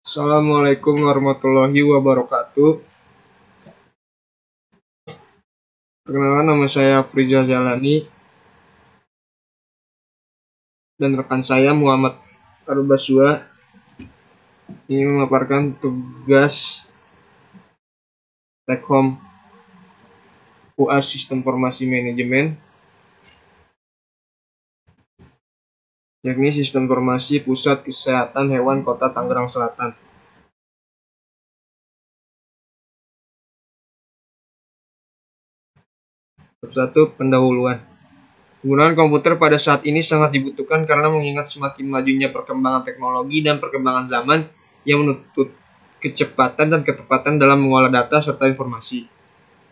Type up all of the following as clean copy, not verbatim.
Assalamualaikum warahmatullahi wabarakatuh. Perkenalkan, nama saya Frizal Jalani dan rekan saya Muhammad Arbaswa ini memaparkan tugas take home UAS Sistem Informasi Manajemen, yakni Sistem Informasi Pusat Kesehatan Hewan Kota Tangerang Selatan. Satu, pendahuluan. Penggunaan komputer pada saat ini sangat dibutuhkan karena mengingat semakin majunya perkembangan teknologi dan perkembangan zaman yang menuntut kecepatan dan ketepatan dalam mengolah data serta informasi.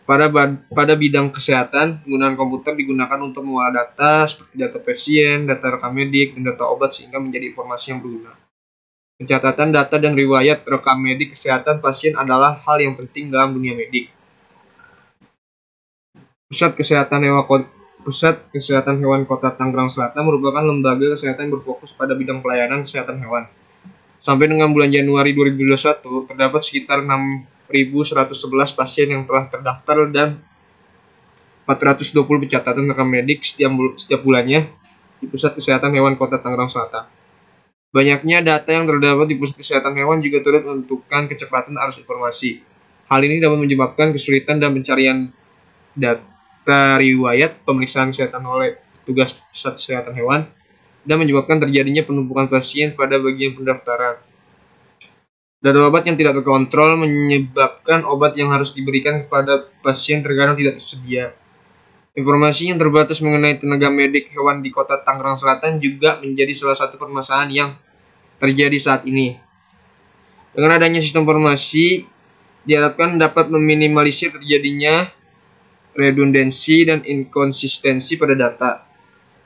Pada bidang kesehatan, penggunaan komputer digunakan untuk mengolah data seperti data pasien, data rekam medik, dan data obat sehingga menjadi informasi yang berguna. Pencatatan data dan riwayat rekam medik kesehatan pasien adalah hal yang penting dalam dunia medik. Pusat Kesehatan Hewan Kota Tangerang Selatan merupakan lembaga kesehatan yang berfokus pada bidang pelayanan kesehatan hewan. Sampai dengan bulan Januari 2021, terdapat sekitar 6.111 pasien yang telah terdaftar dan 420 pencatatan rekam medik setiap bulannya di Pusat Kesehatan Hewan Kota Tangerang Selatan. Banyaknya data yang terdapat di Pusat Kesehatan Hewan juga turut menentukan kecepatan arus informasi. Hal ini dapat menyebabkan kesulitan dalam pencarian data riwayat pemeriksaan kesehatan oleh petugas Pusat Kesehatan Hewan dan menyebabkan terjadinya penumpukan pasien pada bagian pendaftaran. Data obat yang tidak terkontrol menyebabkan obat yang harus diberikan kepada pasien terkadang tidak tersedia. Informasi yang terbatas mengenai tenaga medik hewan di Kota Tangerang Selatan juga menjadi salah satu permasalahan yang terjadi saat ini. Dengan adanya sistem informasi, diharapkan dapat meminimalisir terjadinya redundansi dan inkonsistensi pada data,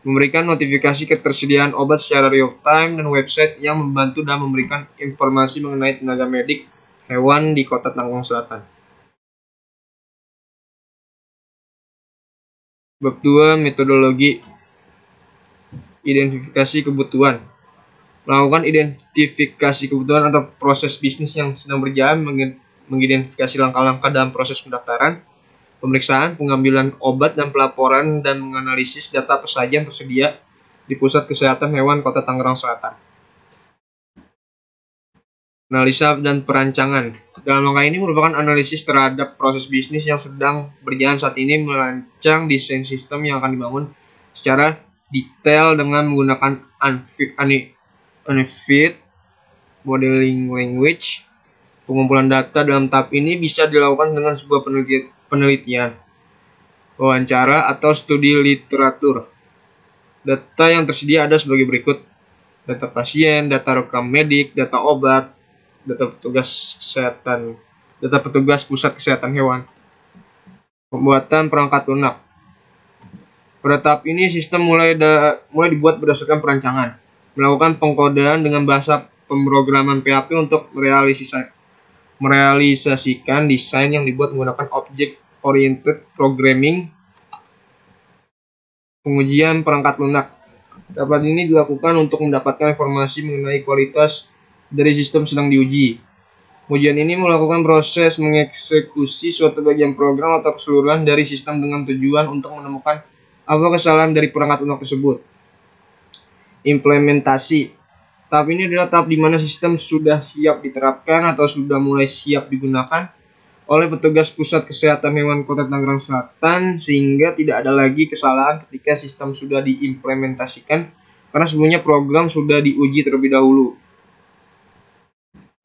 memberikan notifikasi ketersediaan obat secara real-time, dan website yang membantu dalam memberikan informasi mengenai tenaga medik hewan di Kota Tangerang Selatan. Bab 2. Metodologi identifikasi kebutuhan. Melakukan identifikasi kebutuhan atau proses bisnis yang sedang berjalan, mengidentifikasi langkah-langkah dalam proses pendaftaran, pemeriksaan, pengambilan obat, dan pelaporan, dan menganalisis data apa saja yang tersedia di Pusat Kesehatan Hewan Kota Tangerang Selatan. Analisa dan perancangan. Dalam langkah ini merupakan analisis terhadap proses bisnis yang sedang berjalan saat ini, merancang desain sistem yang akan dibangun secara detail dengan menggunakan Unfit Modeling Language. Pengumpulan data dalam tahap ini bisa dilakukan dengan sebuah penelitian, wawancara, atau studi literatur. Data yang tersedia ada sebagai berikut: data pasien, data rekam medik, data obat, data petugas Pusat Kesehatan Hewan. Pembuatan perangkat lunak. Pada tahap ini sistem mulai dibuat berdasarkan perancangan, melakukan pengkodean dengan bahasa pemrograman PHP untuk merealisasikan desain yang dibuat menggunakan Object Oriented Programming. Pengujian perangkat lunak. Dapat ini dilakukan untuk mendapatkan informasi mengenai kualitas dari sistem sedang diuji. Pengujian ini melakukan proses mengeksekusi suatu bagian program atau keseluruhan dari sistem dengan tujuan untuk menemukan apa kesalahan dari perangkat lunak tersebut. Implementasi. Tahap ini adalah tahap di mana sistem sudah siap diterapkan atau sudah mulai siap digunakan oleh petugas Pusat Kesehatan Hewan Kota Tangerang Selatan, sehingga tidak ada lagi kesalahan ketika sistem sudah diimplementasikan karena sebelumnya program sudah diuji terlebih dahulu.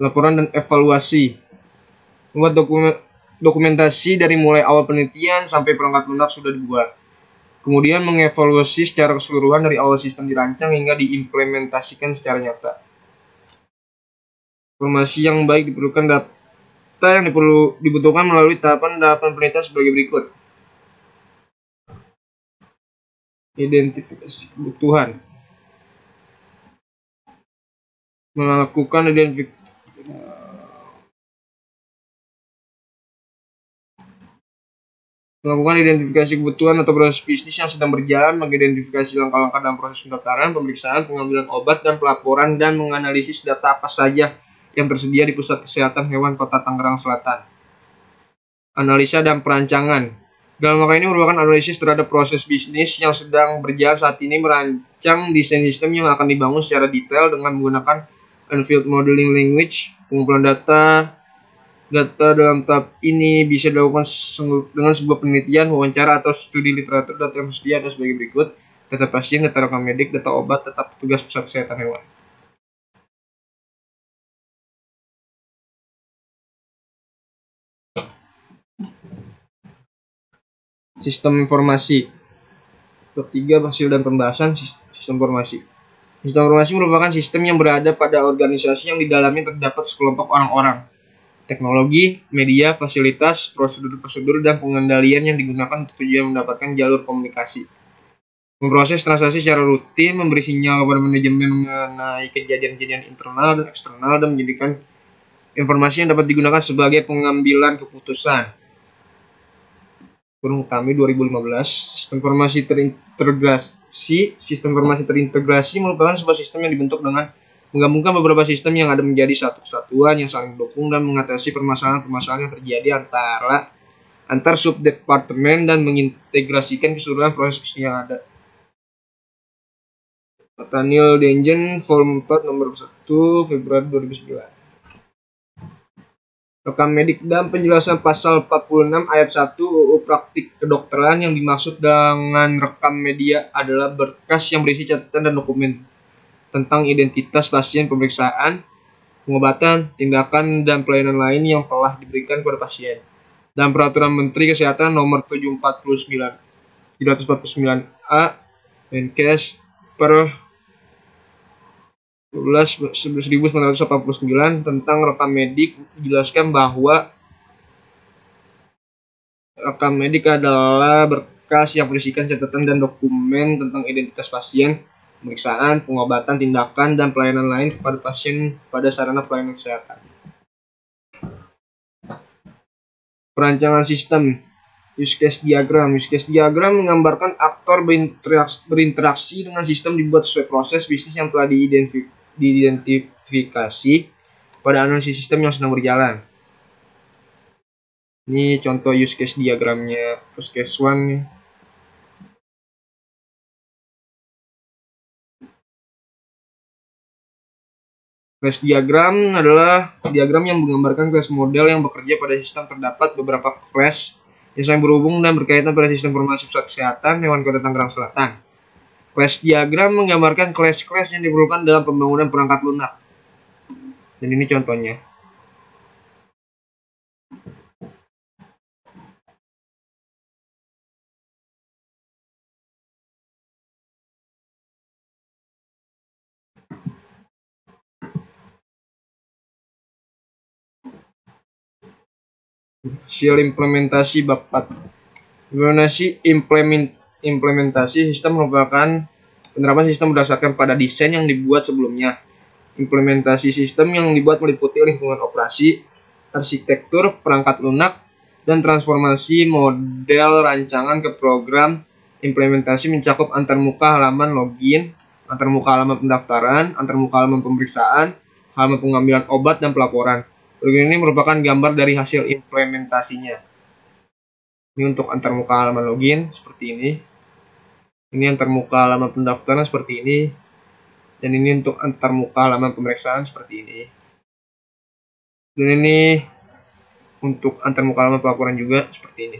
Laporan dan evaluasi. Membuat dokumentasi dari mulai awal penelitian sampai perangkat lunak sudah dibuat. Kemudian mengevaluasi secara keseluruhan dari awal sistem dirancang hingga diimplementasikan secara nyata. Informasi yang baik diperlukan. Data yang dibutuhkan melalui tahapan penelitian sebagai berikut. Identifikasi kebutuhan. Melakukan identifikasi kebutuhan atau proses bisnis yang sedang berjalan, mengidentifikasi langkah-langkah dalam proses pendaftaran, pemeriksaan, pengambilan obat, dan pelaporan, dan menganalisis data apa saja yang tersedia di Pusat Kesehatan Hewan Kota Tangerang Selatan. Analisa dan perancangan. Dalam maka ini merupakan analisis terhadap proses bisnis yang sedang berjalan saat ini, merancang desain sistem yang akan dibangun secara detail dengan menggunakan Enfield Modeling Language. Pengumpulan data dalam tahap ini bisa dilakukan dengan sebuah penelitian, wawancara, atau studi literatur. Data yang tersedia ada sebagai berikut: data pasien, data rekam medik, data obat, data petugas pusat kesehatan hewan. Sistem informasi. Ketiga, hasil dan pembahasan sistem informasi. Sistem informasi merupakan sistem yang berada pada organisasi yang di dalamnya terdapat sekelompok orang-orang, teknologi, media, fasilitas, prosedur-prosedur, dan pengendalian yang digunakan untuk tujuan mendapatkan jalur komunikasi. Memproses transaksi secara rutin, memberi sinyal kepada manajemen mengenai kejadian-kejadian internal dan eksternal, dan menjadikan informasi yang dapat digunakan sebagai pengambilan keputusan. Kurung kami 2015. Sistem informasi terintegrasi. Sistem informasi terintegrasi merupakan sebuah sistem yang dibentuk dengan menggabungkan beberapa sistem yang ada menjadi satu kesatuan yang saling mendukung dan mengatasi permasalahan-permasalahan yang terjadi antar subdepartemen dan mengintegrasikan keseluruhan proses bisnis yang ada. Nathaniel Dengen, Volume 4, nomor 1, Februari 2009. Rekam medik dan penjelasan pasal 46 ayat 1 UU Praktik Kedokteran. Yang dimaksud dengan rekam media adalah berkas yang berisi catatan dan dokumen tentang identitas pasien, pemeriksaan, pengobatan, tindakan, dan pelayanan lain yang telah diberikan kepada pasien. Dan Peraturan Menteri Kesehatan nomor 749A Menkes per 1989 tentang rekam medik dijelaskan bahwa rekam medik adalah berkas yang berisikan catatan dan dokumen tentang identitas pasien, pemeriksaan, pengobatan, tindakan, dan pelayanan lain kepada pasien pada sarana pelayanan kesehatan. Perancangan sistem. Use case diagram. Use case diagram menggambarkan aktor berinteraksi dengan sistem dibuat sesuai proses bisnis yang telah diidentifikasi pada analisis sistem yang sedang berjalan. Ini contoh use case diagramnya Puskes One. Class diagram adalah diagram yang menggambarkan kelas model yang bekerja pada sistem. Terdapat beberapa kelas yang saling berhubung dan berkaitan pada sistem informasi pusat kesehatan hewan Kota Tangerang Selatan. Kelas diagram menggambarkan kelas-kelas yang diperlukan dalam pembangunan perangkat lunak. Dan ini contohnya. Hasil implementasi bab 4. Implementasi sistem merupakan penerapan sistem berdasarkan pada desain yang dibuat sebelumnya. Implementasi sistem yang dibuat meliputi lingkungan operasi, arsitektur, perangkat lunak, dan transformasi model rancangan ke program. Implementasi mencakup antarmuka halaman login, antarmuka halaman pendaftaran, antarmuka halaman pemeriksaan, halaman pengambilan obat, dan pelaporan. Program ini merupakan gambar dari hasil implementasinya. Ini untuk antarmuka halaman login seperti ini. Ini antarmuka halaman pendaftaran seperti ini. Dan ini untuk antarmuka halaman pemeriksaan seperti ini. Dan ini untuk antarmuka halaman pelaporan juga seperti ini.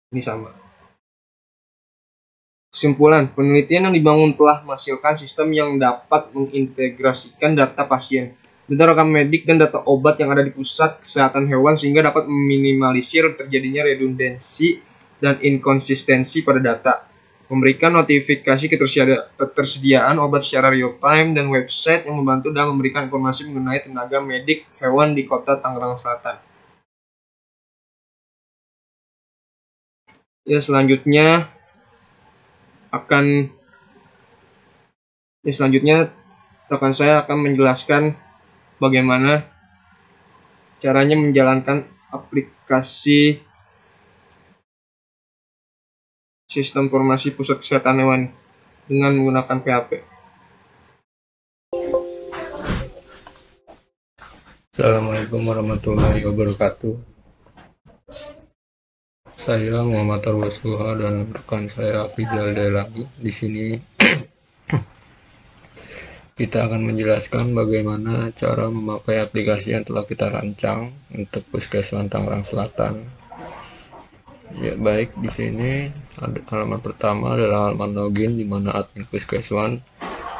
Ini sama. Kesimpulan, penelitian yang dibangun telah menghasilkan sistem yang dapat mengintegrasikan data pasien, data rekam medik, dan data obat yang ada di pusat kesehatan hewan sehingga dapat meminimalisir terjadinya redundansi dan inkonsistensi pada data, memberikan notifikasi ketersediaan obat secara real time, dan website yang membantu dalam memberikan informasi mengenai tenaga medik hewan di Kota Tangerang Selatan. Ya, selanjutnya rekan saya akan menjelaskan bagaimana caranya menjalankan aplikasi sistem informasi pusat kesehatan hewan dengan menggunakan PHP. Assalamualaikum warahmatullahi wabarakatuh. Saya Muhammad Arwasuha dan rekan saya Afrizal Dailami. Di sini kita akan menjelaskan bagaimana cara memakai aplikasi yang telah kita rancang untuk Puskeswan Tangerang Selatan. Ya, baik, di sini halaman pertama adalah halaman login di mana admin Puskeswan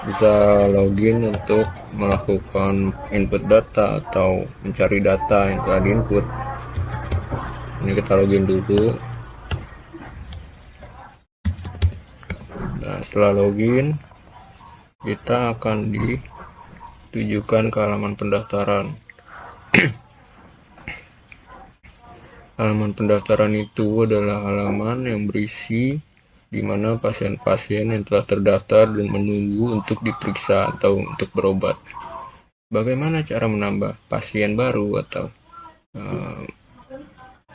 bisa login untuk melakukan input data atau mencari data yang telah diinput. Ini kita login dulu. Nah, setelah login, kita akan ditujukan ke halaman pendaftaran. Halaman pendaftaran itu adalah halaman yang berisi di mana pasien-pasien yang telah terdaftar dan menunggu untuk diperiksa atau untuk berobat. Bagaimana cara menambah pasien baru atau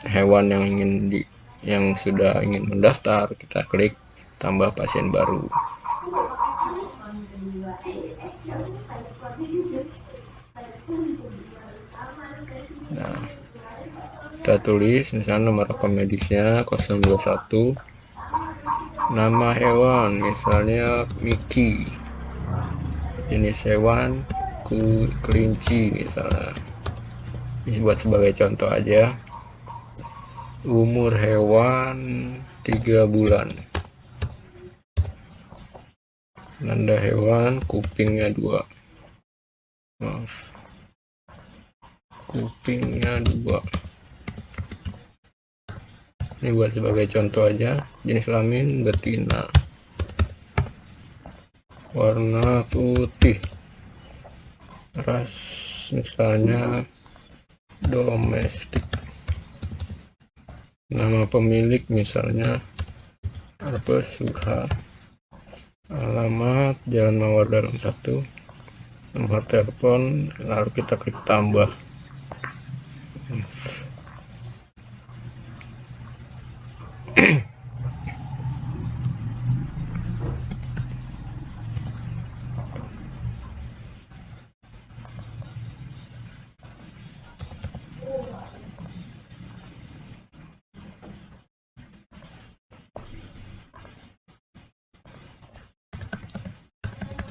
hewan yang sudah ingin mendaftar? Kita klik tambah pasien baru. Nah, kita tulis misalnya nomor rekam medisnya 021, nama hewan misalnya Mickey, jenis hewan kelinci misalnya. Ini buat sebagai contoh aja. Umur hewan 3 bulan. Nanda hewan kupingnya 2. Maaf, kupingnya 2. Ini buat sebagai contoh aja. Jenis kelamin betina, warna putih, ras misalnya domestik, nama pemilik misalnya Arbes Suha, alamat Jalan Mawar Dalam 1, nomor telepon, lalu kita klik tambah.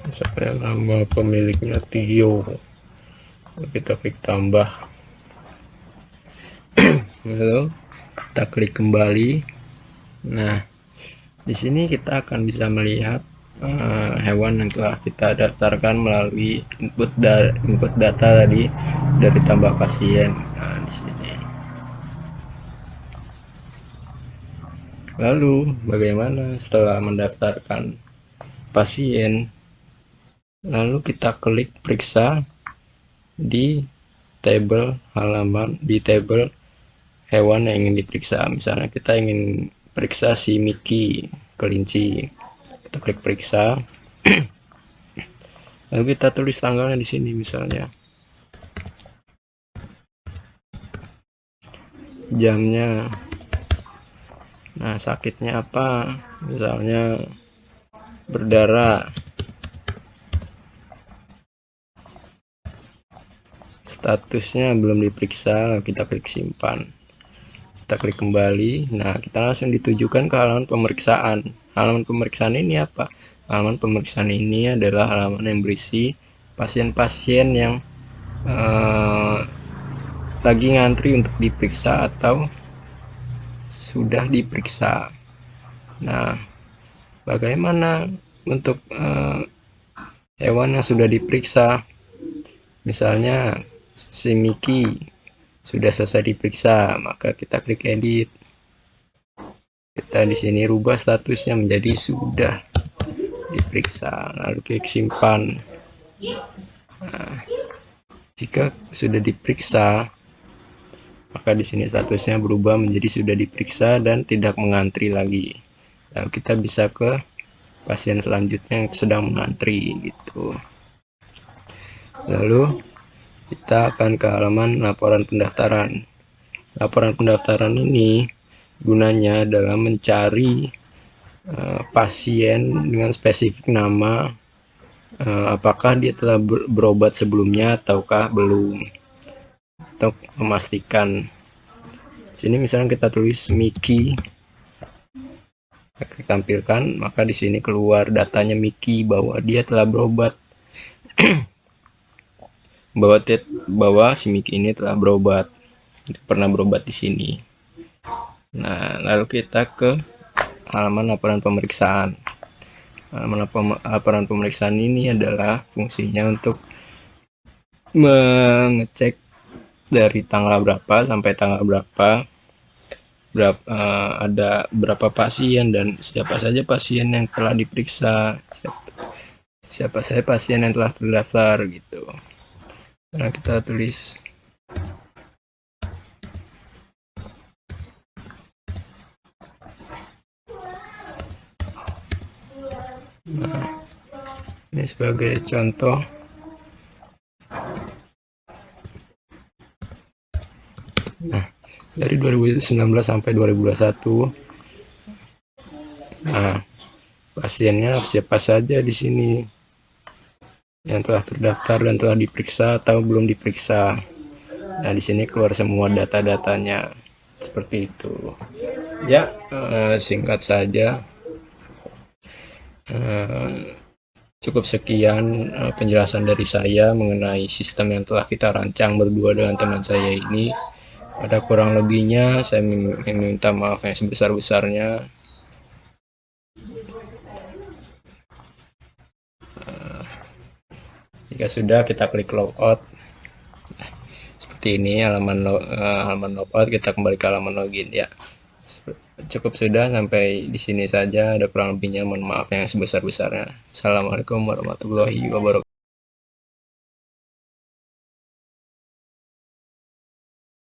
Misalnya nama pemiliknya Tio, kita klik tambah. Lalu kita klik kembali. Nah, di sini kita akan bisa melihat hewan yang telah kita daftarkan melalui input data tadi dari tambah pasien. Nah, di sini. Lalu bagaimana setelah mendaftarkan pasien? Lalu kita klik periksa di tabel hewan yang ingin diperiksa. Misalnya kita ingin periksa si Mickey, kelinci. Kita klik periksa. Lalu kita tulis tanggalnya di sini misalnya. Jamnya. Nah, sakitnya apa? Misalnya berdarah. Statusnya belum diperiksa, kita klik simpan. Kita klik kembali. Nah, kita langsung ditujukan ke halaman pemeriksaan. Halaman pemeriksaan ini apa? Halaman pemeriksaan ini adalah halaman yang berisi pasien-pasien yang lagi ngantri untuk diperiksa atau sudah diperiksa. Nah, bagaimana untuk hewan yang sudah diperiksa? Misalnya si Mickey sudah selesai diperiksa, maka kita klik edit. Kita di sini rubah statusnya menjadi sudah diperiksa, lalu klik simpan. Nah, jika sudah diperiksa, maka di sini statusnya berubah menjadi sudah diperiksa dan tidak mengantri lagi. Lalu kita bisa ke pasien selanjutnya yang sedang mengantri gitu. Lalu kita akan ke halaman laporan pendaftaran. Laporan pendaftaran ini gunanya adalah mencari pasien dengan spesifik nama, apakah dia telah berobat sebelumnya ataukah belum. untuk memastikan. Sini misalnya kita tulis Miki, kita tampilkan, maka di sini keluar datanya Miki bahwa dia telah berobat. bahwa si Miki ini telah berobat, pernah berobat di sini. Nah, lalu kita ke halaman laporan pemeriksaan. Laporan pemeriksaan ini adalah fungsinya untuk mengecek dari tanggal berapa sampai tanggal berapa, ada berapa pasien dan siapa saja pasien yang telah diperiksa, siapa saja pasien yang telah terdaftar gitu. Nah, kita tulis ini sebagai contoh. Nah, dari 2019 sampai 2021. Nah, pasiennya siapa saja di sini yang telah terdaftar dan telah diperiksa atau belum diperiksa. Nah, di sini keluar semua data-datanya seperti itu. Ya, singkat saja. Cukup sekian penjelasan dari saya mengenai sistem yang telah kita rancang berdua dengan teman saya ini. Ada kurang lebihnya, saya meminta maaf yang sebesar-besarnya. Jika sudah, kita klik logout. Seperti ini halaman logout, kita kembali ke halaman login ya. Cukup sudah, sampai di sini saja. Ada kurang lebihnya, mohon maaf yang sebesar-besarnya. Assalamualaikum warahmatullahi wabarakatuh.